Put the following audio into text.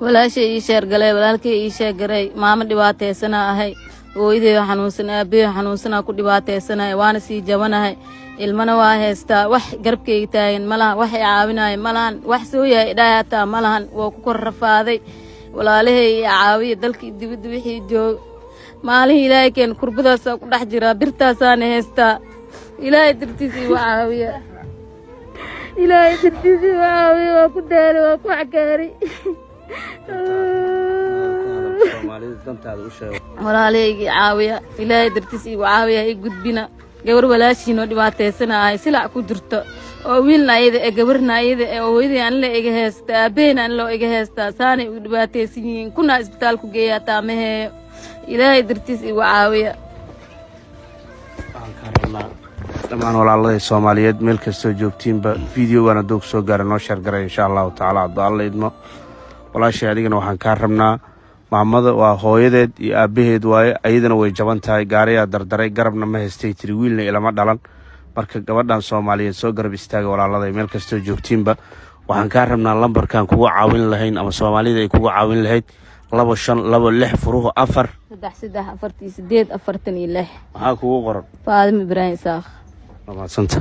ولا شيء يشير قلي ولا كي يشير قري ما من دباتة سنة هاي وإذا حنوسنا أبي حنوسنا كل دباتة سنة وأنا سي جوانا هاي المنا واهستا وح قرب كيتاين ملا وح عاونا ملان وح سويا إداياتا ملان وكور رفاضي ولا له عاوي دلك دبد وحي جو ماله إلهي كان كربدا ساق دحجرا برتا سانه هستا إلهي درتيسي وعاوية إلهي درتيسي وعاوية وكداري وكعكاري ولا له عاوية إلهي درتيسي وعاوية يقد بنا gabar walaashiin oo dhibaataysanaa sila ku jirto oo wiilna ayada gabarna ayada oo weydii aan la iga heesta been aan loo iga heesta saanay u dhibaataysan yihiin kuna isbitaal ku geeyaa taamahe ilaahay dartiis igu caawiya dhamaan walaalada Soomaaliyeed meel kasta joogtiinba video-gana doog soo gaar noo share garay insha Allah taala Allah idmo walaashay adigana waxaan ka rabnaa maamada waa hooyadeed iyo aabaheed waaye ayadana way jaban tahay gaariya dardaray garabna ma haystay tiri wiilna ilama dhalan marka gabadhan Soomaaliyeed soo garab istaaga walaalada meel kasta joogtiinba waxaan ka rabnaa lambarkan kugu caawin lahayn ama Soomaalida ay kugu caawin lahayd 2526 furuhu 4 3 4 48 46 maxaa kugu qoran Faadimo Ibrahim Saakh ma santa